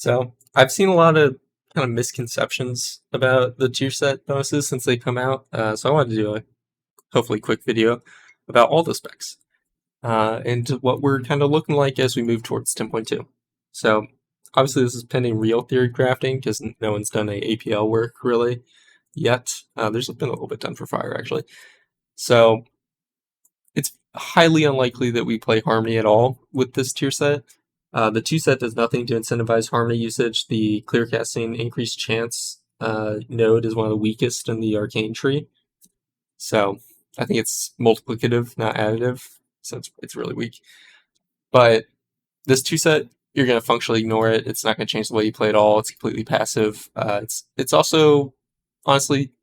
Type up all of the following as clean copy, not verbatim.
So I've seen a lot of kind of misconceptions about the tier set bonuses since they come out. So I wanted to do a hopefully quick video about all the specs and what we're kind of looking like as we move towards 10.2. So obviously this is pending real theory crafting because no one's done a APL work really yet. There's been a little bit done for Fire actually. So it's highly unlikely that we play Harmony at all with this tier set. The 2 set does nothing to incentivize Harmony usage. The clear casting increased chance node is one of the weakest in the Arcane tree. So I think it's multiplicative, not additive. So it's really weak. But this 2 set, you're going to functionally ignore it. It's not going to change the way you play at all. It's completely passive. It's also, honestly,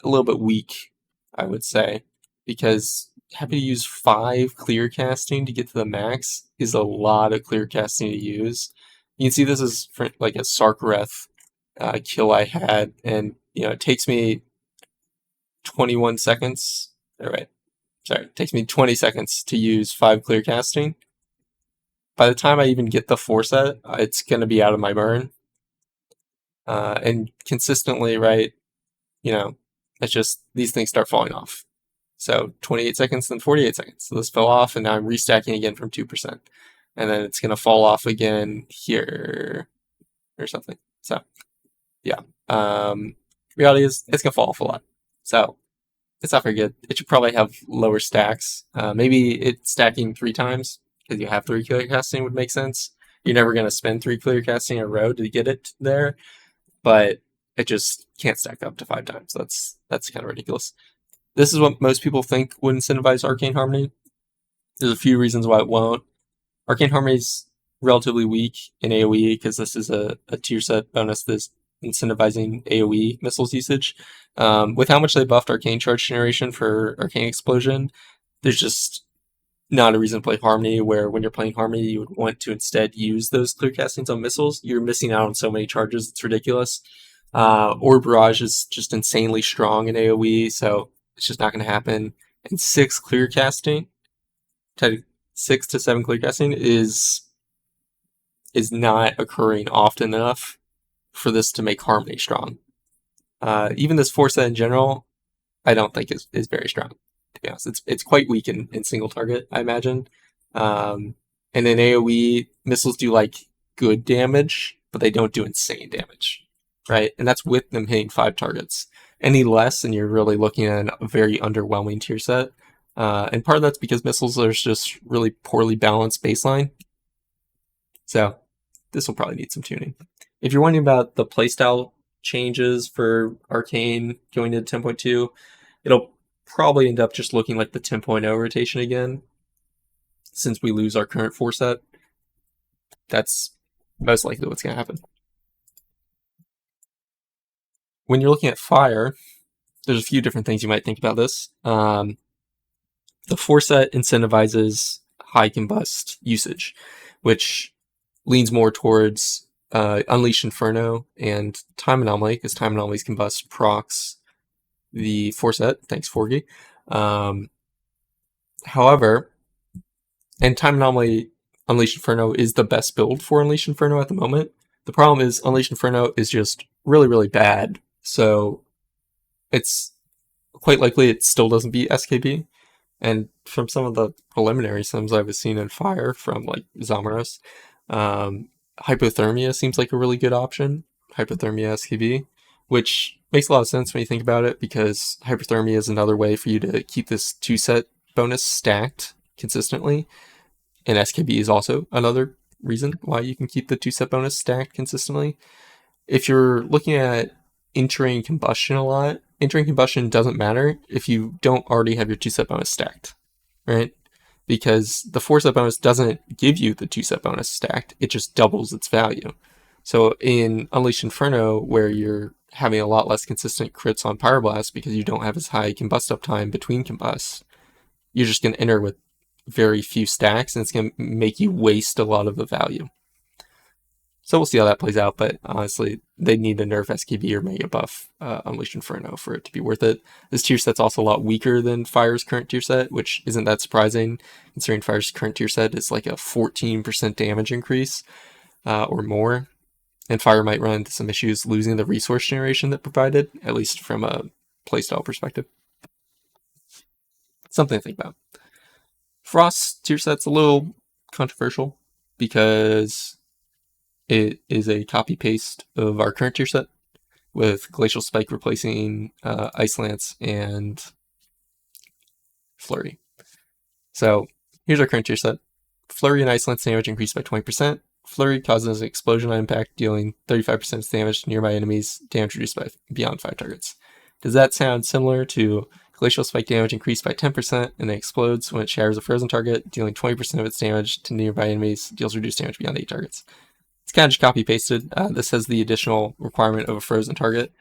a little bit weak, I would say, because having to use 5 clear casting to get to the max is a lot of clear casting to use. You can see this is for like a Sarkareth kill I had, and it takes me 21 seconds. All right, sorry, it takes me 20 seconds to use 5 clear casting. By the time I even get the 4 set, it's going to be out of my burn. And consistently, right, it's just these things start falling off. So 28 seconds, then 48 seconds. So this fell off, and now I'm restacking again from 2%. And then it's going to fall off again here or something. So, yeah. Reality is, it's going to fall off a lot. So, it's not very good. It should probably have lower stacks. Maybe it's stacking 3 times, because you have 3 clear casting would make sense. You're never going to spend 3 clear casting in a row to get it there. But it just can't stack up to 5 times. That's kind of ridiculous. This is what most people think would incentivize Arcane Harmony. There's a few reasons why it won't. Arcane Harmony is relatively weak in AoE because this is a tier set bonus that's incentivizing AoE missiles usage. With how much they buffed Arcane charge generation for Arcane Explosion, there's just not a reason to play Harmony, where when you're playing Harmony, you would want to instead use those clear castings on missiles. You're missing out on so many charges, it's ridiculous. Or Barrage is just insanely strong in AoE, so it's just not going to happen. And 6 clear casting, 6 to 7 clear casting is not occurring often enough for this to make Harmony strong. Even this 4 set in general, I don't think is very strong. To be honest, it's quite weak in single target, I imagine. And in AoE, missiles do like good damage, but they don't do insane damage, right? And that's with them hitting 5 targets. Any less, and you're really looking at a very underwhelming tier set. And part of that's because missiles are just really poorly balanced baseline. So this will probably need some tuning. If you're wondering about the playstyle changes for Arcane going into 10.2, it'll probably end up just looking like the 10.0 rotation again, since we lose our current 4 set. That's most likely what's going to happen. When you're looking at Fire, there's a few different things you might think about this. The 4 set incentivizes high combust usage, which leans more towards Unleash Inferno and Time Anomaly, because Time Anomaly's combust procs the 4 set. Thanks, Forgy. However, and Time Anomaly Unleash Inferno is the best build for Unleash Inferno at the moment. The problem is Unleash Inferno is just really, really bad. So it's quite likely it still doesn't beat SKB. And from some of the preliminary sims I was seeing in Fire from like Zamaros, Hypothermia seems like a really good option. Hypothermia SKB, which makes a lot of sense when you think about it, because Hypothermia is another way for you to keep this 2 set bonus stacked consistently. And SKB is also another reason why you can keep the 2 set bonus stacked consistently. If you're looking at entering combustion a lot, entering combustion doesn't matter if you don't already have your 2 set bonus stacked, right? Because the 4 set bonus doesn't give you the 2 set bonus stacked, it just doubles its value. So in Unleash Inferno, where you're having a lot less consistent crits on Pyroblast because you don't have as high combust uptime between combusts, you're just going to enter with very few stacks, and it's going to make you waste a lot of the value. So we'll see how that plays out, but honestly, they need to nerf SKB or Mega buff Unleashed Inferno for it to be worth it. This tier set's also a lot weaker than Fire's current tier set, which isn't that surprising, considering Fire's current tier set is like a 14% damage increase or more. And Fire might run into some issues losing the resource generation that provided, at least from a playstyle perspective. Something to think about. Frost tier set's a little controversial because it is a copy paste of our current tier set, with Glacial Spike replacing Ice Lance and Flurry. So here's our current tier set. Flurry and Ice Lance damage increased by 20%. Flurry causes an explosion on impact, dealing 35% damage to nearby enemies, damage reduced by beyond 5 targets. Does that sound similar to Glacial Spike damage increased by 10% and it explodes when it shatters a frozen target, dealing 20% of its damage to nearby enemies, deals reduced damage beyond 8 targets? It's kind of just copy pasted. This has the additional requirement of a frozen target,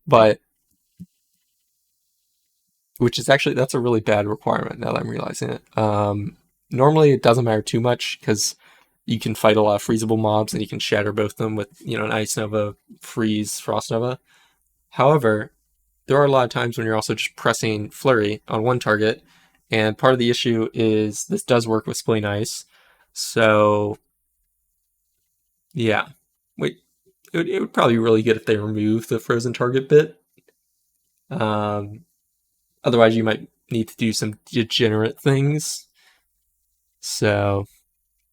but which is actually, that's a really bad requirement now that I'm realizing it. Normally it doesn't matter too much because you can fight a lot of freezable mobs and you can shatter both of them with, an Ice Nova, Freeze, Frost Nova. However, there are a lot of times when you're also just pressing Flurry on one target, and part of the issue is this does work with Splitting Ice. So, yeah. Wait, it would probably be really good if they remove the frozen target bit. Otherwise, you might need to do some degenerate things. So,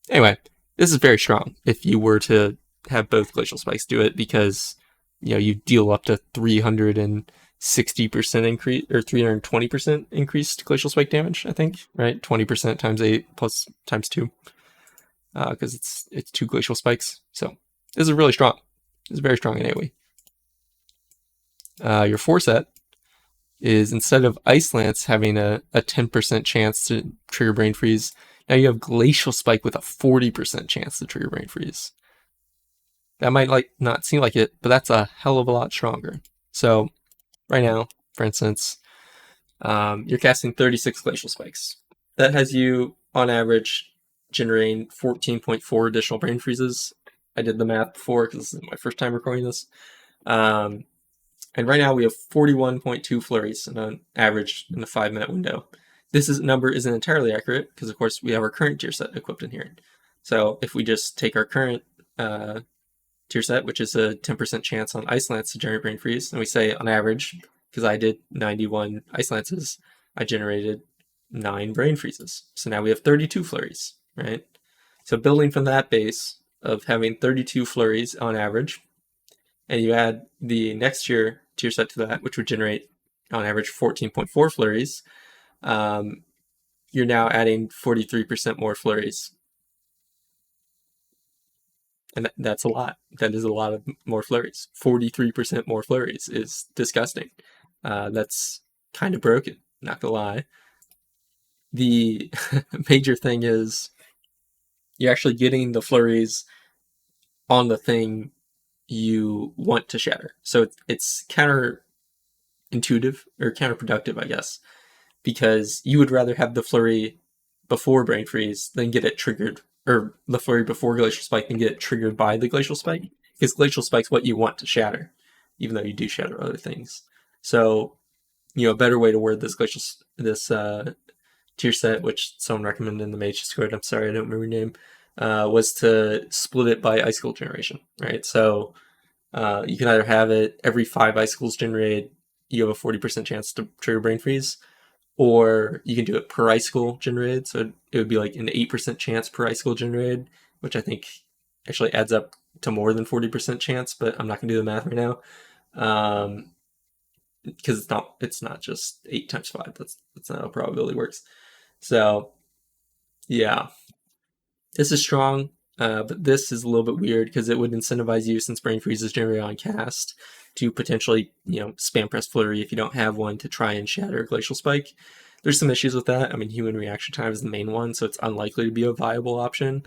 anyway, this is very strong if you were to have both Glacial Spikes do it, because you deal up to 360% increase or 320% increased Glacial Spike damage, I think, right? 20% times 8 plus times 2, because it's 2 Glacial Spikes. So this is really strong. This is very strong in AoE. Your 4 set is, instead of Ice Lance having a 10% chance to trigger Brain Freeze, now you have Glacial Spike with a 40% chance to trigger Brain Freeze. That might not seem like it, but that's a hell of a lot stronger. So right now, for instance, you're casting 36 Glacial Spikes. That has you, on average, generating 14.4 additional Brain Freezes. I did the math before because this is my first time recording this. And right now we have 41.2 flurries on average in a 5-minute window. This number isn't entirely accurate because, of course, we have our current tier set equipped in here. So if we just take our current tier set, which is a 10% chance on Ice Lance to generate Brain Freeze, and we say on average, because I did 91 Ice Lances, I generated 9 Brain Freezes. So now we have 32 flurries, right? So building from that base of having 32 flurries on average, and you add the next tier set to that, which would generate on average 14.4 flurries, you're now adding 43% more flurries. And that's a lot. That is a lot of more flurries. 43% more flurries is disgusting. That's kind of broken, not gonna lie. The major thing is you're actually getting the flurries on the thing you want to shatter. So it's counterintuitive or counterproductive, I guess, because you would rather have the flurry before Brain Freeze than get it triggered, or the flurry before Glacial Spike than get it triggered by the Glacial Spike, because Glacial Spike's what you want to shatter, even though you do shatter other things. So, a better way to word this tier set, which someone recommended in the Mage Discord, I'm sorry I don't remember your name, was to split it by icicle generation, right? So you can either have it every 5 icicles generated, you have a 40% chance to trigger Brain Freeze, or you can do it per icicle generated. So it would be like an 8% chance per icicle generated, which I think actually adds up to more than 40% chance, but I'm not going to do the math right now. Because it's not just 8 times 5. That's not how probability works. So yeah, this is strong, but this is a little bit weird because it would incentivize you, since Brain Freeze is generated on cast, to potentially, spam press Flurry if you don't have one to try and shatter Glacial Spike. There's some issues with that. I mean, human reaction time is the main one, so it's unlikely to be a viable option.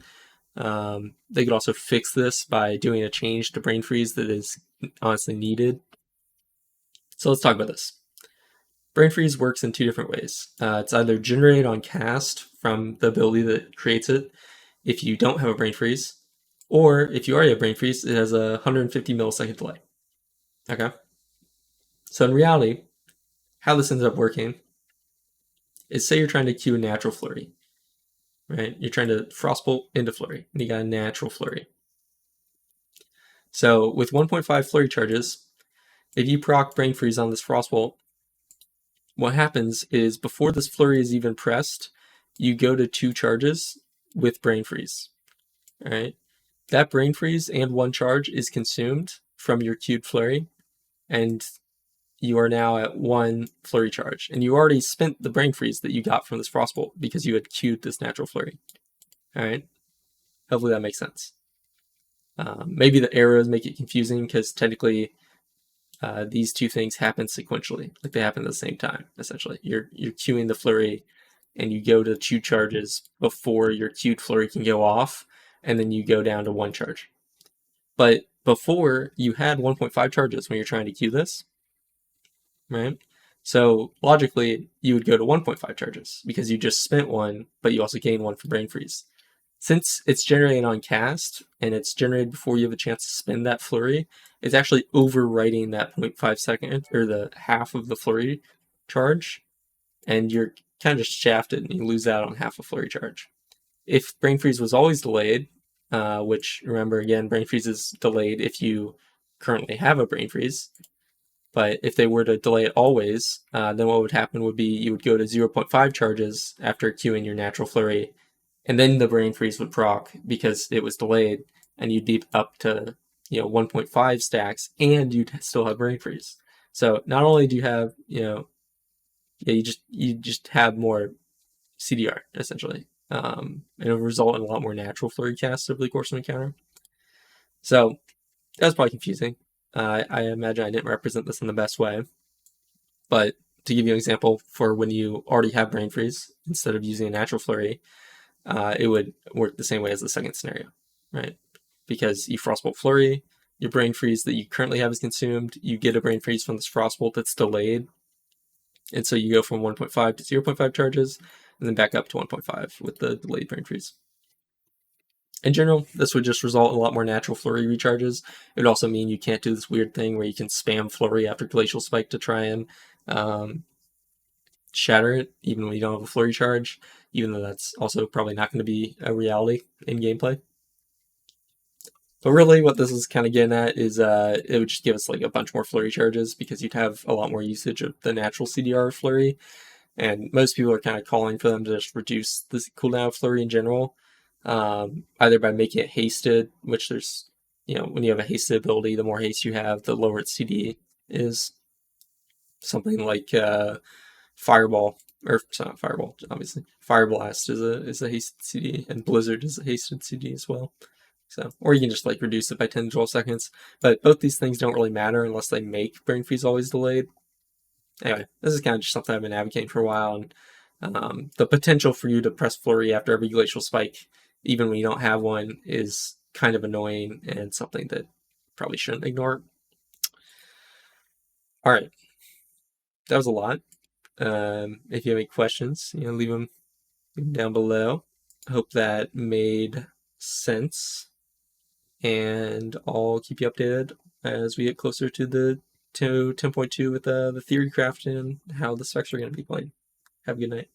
They could also fix this by doing a change to Brain Freeze that is honestly needed. So let's talk about this. Brain Freeze works in 2 different ways. It's either generated on cast from the ability that creates it if you don't have a Brain Freeze, or if you already have Brain Freeze, it has a 150 millisecond delay. Okay? So in reality, how this ends up working is, say you're trying to queue a natural Flurry, right? You're trying to Frostbolt into Flurry, and you got a natural Flurry. So with 1.5 flurry charges, if you proc Brain Freeze on this Frostbolt, what happens is before this flurry is even pressed, you go to 2 charges with Brain Freeze. All right, that Brain Freeze and 1 charge is consumed from your queued flurry, and you are now at 1 flurry charge. And you already spent the Brain Freeze that you got from this Frostbolt because you had queued this natural flurry. All right, hopefully that makes sense. Maybe the arrows make it confusing because technically these two things happen sequentially, like they happen at the same time. Essentially, you're queuing the flurry, and you go to 2 charges before your queued flurry can go off, and then you go down to 1 charge. But before you had 1.5 charges when you're trying to queue this, right? So logically, you would go to 1.5 charges because you just spent 1, but you also gain 1 for Brain Freeze. Since it's generated on cast and it's generated before you have a chance to spend that flurry, it's actually overwriting that 0.5 second or the half of the flurry charge, and you're kind of just shafted and you lose out on half a flurry charge. If Brain Freeze was always delayed, which remember again, Brain Freeze is delayed if you currently have a Brain Freeze, but if they were to delay it always, then what would happen would be you would go to 0.5 charges after queuing your natural flurry, and then the Brain Freeze would proc because it was delayed, and you'd be up to 1.5 stacks, and you'd still have Brain Freeze. So not only do you have you just have more CDR essentially, and it'll result in a lot more natural flurry casts over the course of an encounter. So that was probably confusing. I imagine I didn't represent this in the best way, but to give you an example for when you already have Brain Freeze, instead of using a natural flurry, it would work the same way as the second scenario, right? Because you Frostbolt Flurry, your Brain Freeze that you currently have is consumed, you get a Brain Freeze from this Frostbolt that's delayed, and so you go from 1.5 to 0.5 charges, and then back up to 1.5 with the delayed Brain Freeze. In general, this would just result in a lot more natural Flurry recharges. It would also mean you can't do this weird thing where you can spam Flurry after Glacial Spike to try and shatter it, even when you don't have a Flurry charge, even though that's also probably not going to be a reality in gameplay. But really what this is kind of getting at is it would just give us like a bunch more Flurry charges because you'd have a lot more usage of the natural CDR Flurry, and most people are kind of calling for them to just reduce the cooldown of Flurry in general, either by making it hasted, which there's, when you have a hasted ability, the more haste you have, the lower its CD is. Something like Fireball, or it's not Fireball, obviously. Fire Blast is a hasted CD, and Blizzard is a hasted CD as well. So, or you can just like reduce it by 10 to 12 seconds. But both these things don't really matter unless they make Brain Freeze always delayed. Anyway, this is kind of just something I've been advocating for a while, and the potential for you to press Flurry after every Glacial Spike, even when you don't have one, is kind of annoying and something that probably shouldn't ignore. All right, that was a lot. If you have any questions, leave them down below. I hope that made sense, and I'll keep you updated as we get closer to the 10.2 with the theory craft and how the specs are going to be played. Have a good night.